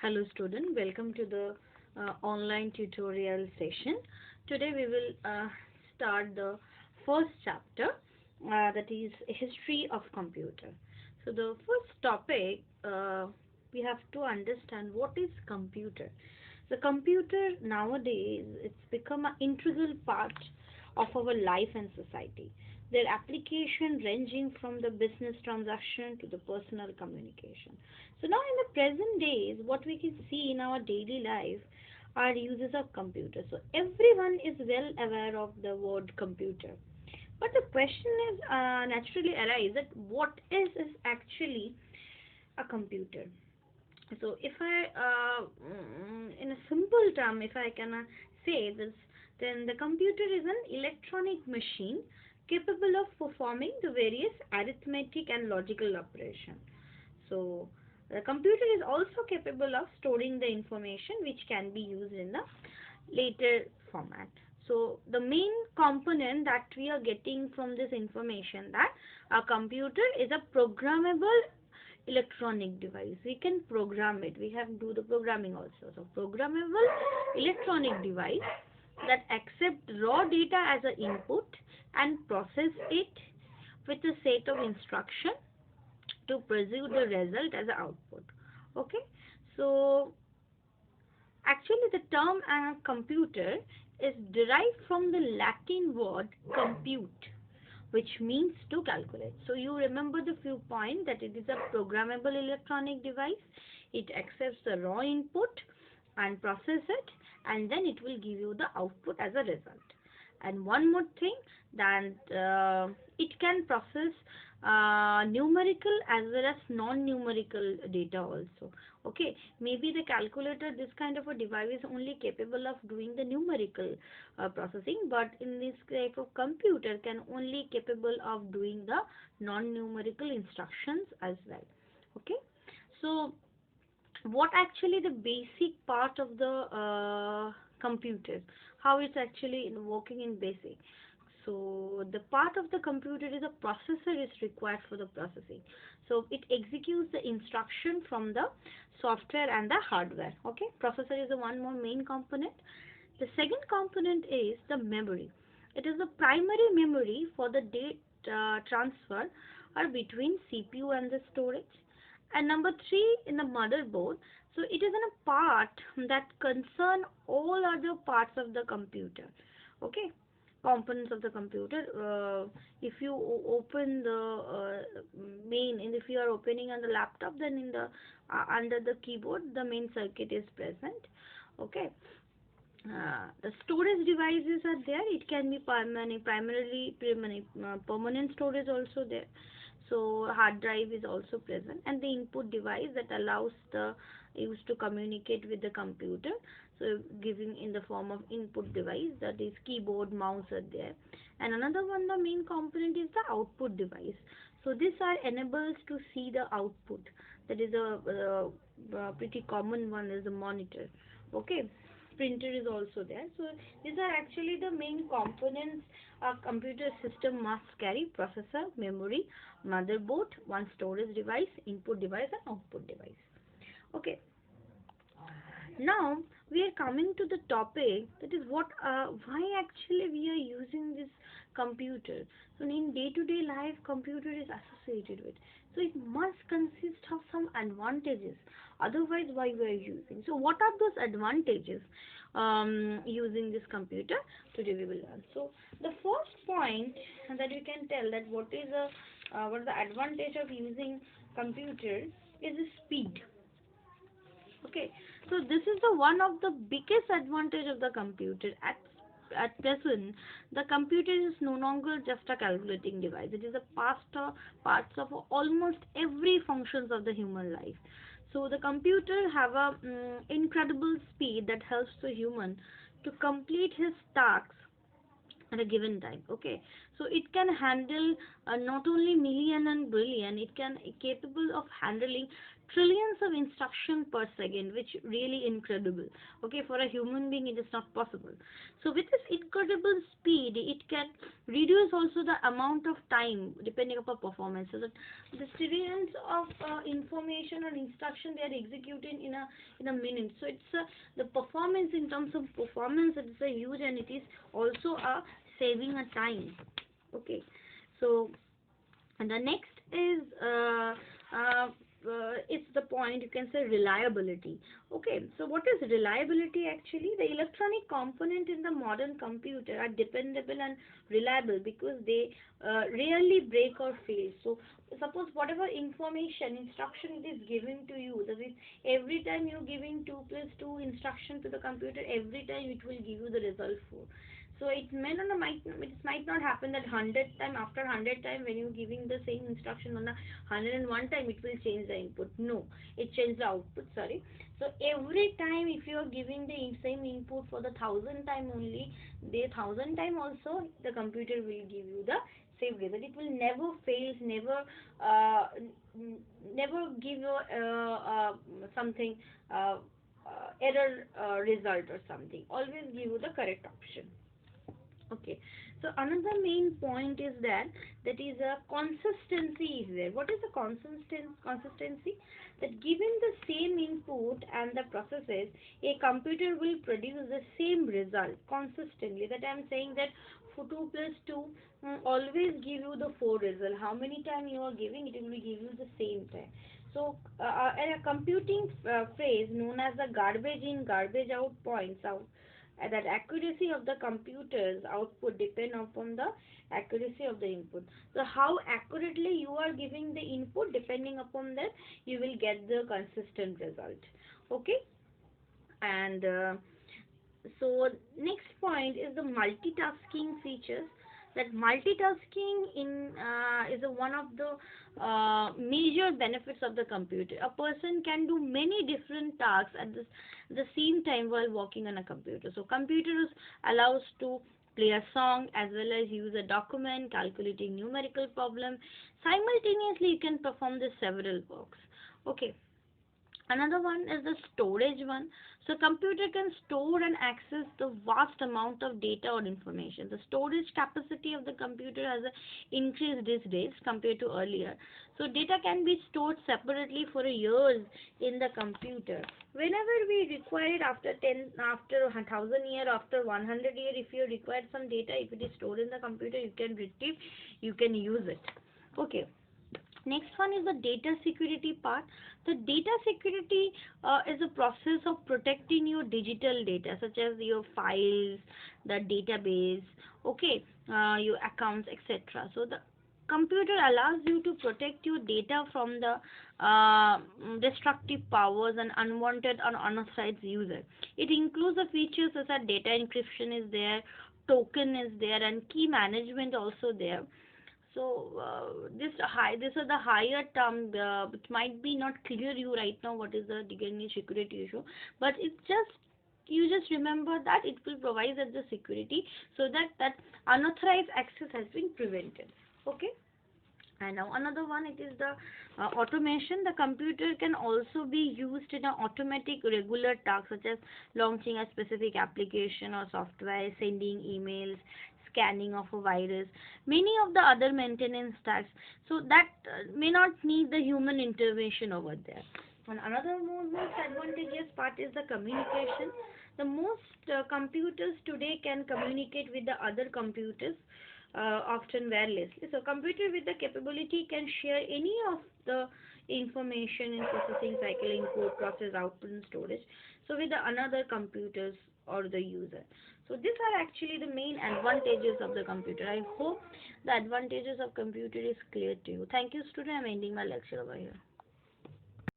Hello student, welcome to the online tutorial session. Today we will start the first chapter, that is history of computer. So the first topic, we have to understand what is computer. The computer nowadays, it's become an integral part of our life and society. Their application ranging from the business transaction to the personal communication. So now in the present days, what we can see in our daily life are uses of computer. So everyone is well aware of the word computer. But the question is naturally arise that what is actually a computer? So if I, in a simple term, if I can say this, then the computer is an electronic machine capable of performing the various arithmetic and logical operation. So the computer is also capable of storing the information which can be used in the later format. So the main component that we are getting from this information, that a computer is a programmable electronic device. We can program it. We have to do the programming also. So programmable electronic device that accept raw data as an input and process it with a set of instruction to produce the result as an output. Okay. So actually the term computer is derived from the Latin word compute, which means to calculate. So you remember the few points, that it is a programmable electronic device. It accepts the raw input and process it, and then it will give you the output as a result. And one more thing, that it can process numerical as well as non-numerical data also. Okay, maybe the calculator, this kind of a device is only capable of doing the numerical processing, but in this type of computer can only capable of doing the non-numerical instructions as well. Okay, so what actually the basic part of the computer, how it's actually working in basic. So the part of the computer is a processor is required for the processing. So it executes the instruction from the software and the hardware. Okay, processor is the one more main component. The second component is the memory. It is the primary memory for the data transfer or between CPU and the storage. And number three, in the motherboard, so it is in a part that concern all other parts of the computer. Okay, components of the computer. If you open the main, and if you are opening on the laptop, then in the under the keyboard, the main circuit is present. Okay, the storage devices are there. It can be permanent storage also there. So hard drive is also present, and the input device that allows the use to communicate with the computer. So giving in the form of input device, that is keyboard, mouse are there. And another one, the main component is the output device. So these are enables to see the output. That is a pretty common one, is the monitor. Okay, printer is also there. So these are actually the main components a computer system must carry: processor, memory, motherboard, one storage device, input device and output device. Okay, now we are coming to the topic, that is what why actually we are using this computer. So in day to day life, computer is associated with, so it must consist of some advantages, otherwise why we are using. So what are those advantages using this computer? Today we will learn. So the first point that you can tell, that what is the advantage of using computer is the speed. Okay, so this is the one of the biggest advantage of the computer. At present, the computer is no longer just a calculating device. It is a parts of almost every functions of the human life. So the computer have a incredible speed that helps the human to complete his tasks at a given time. Okay, so it can handle not only million and billion, it can capable of handling trillions of instructions per second, which really incredible. Okay, for a human being it is not possible. So with this incredible speed, it can reduce also the amount of time depending upon performance. So that the trillions of information or instruction they are executing in a minute. So it's the performance, in terms of performance, it is a huge, and it is also a saving a time. Okay, so and the next is it's the point, you can say, reliability. Okay, so what is reliability actually? The electronic component in the modern computer are dependable and reliable because they rarely break or fail. So suppose whatever information, instruction it is given to you, that is, every time you giving 2 plus 2 instruction to the computer, every time it will give you the result 4. So it might not happen that 100 time, after 100 time when you giving the same instruction on the 101 time it will change the input. No, it changes the output. Sorry. So every time if you are giving the same input for the 1000 time only, the 1000 time also the computer will give you the same result. It will never fail, never give you something error result or something. Always give you the correct option. Okay, so another main point is that is a consistency is there. What is the consistency? That given the same input and the processes, a computer will produce the same result consistently. That I am saying that for 2 plus 2 always give you the 4 result. How many time you are giving, it will give you the same time. So a computing phrase known as the garbage in garbage out points out that accuracy of the computer's output depend upon the accuracy of the input. So how accurately you are giving the input, depending upon that you will get the consistent result. Okay, and so next point is the multitasking features. That multitasking is one of the major benefits of the computer. A person can do many different tasks at the same time while working on a computer. So computers allows to play a song as well as use a document, calculating numerical problem. Simultaneously you can perform the several works. Okay, another one is the storage one. So computer can store and access the vast amount of data or information. The storage capacity of the computer has increased these days compared to earlier. So data can be stored separately for years in the computer. Whenever we require it, after 10, after 1000 year, after 100 year, if you require some data, if it is stored in the computer, you can retrieve, you can use it. Okay. Next one is the data security part. The data security is a process of protecting your digital data, such as your files, the database, okay, your accounts, etc. So the computer allows you to protect your data from the destructive powers and unwanted or unauthorized user. It includes the features such as data encryption is there, token is there, and key management also there. So this is the higher term, which might be not clear you right now what is the dignity security issue, but it's just, you just remember that it will provide us the security so that unauthorized access has been prevented. Okay. And now another one, it is the automation. The computer can also be used in an automatic regular task such as launching a specific application or software, sending emails, scanning of a virus, many of the other maintenance tasks. So that may not need the human intervention over there. And another most advantageous part is the communication. The most computers today can communicate with the other computers, often wirelessly. So computer with the capability can share any of the information in processing cycle, input, process, output, and storage. So with the another computers or the user. So these are actually the main advantages of the computer. I hope the advantages of computer is clear to you. Thank you, student. I'm ending my lecture over here.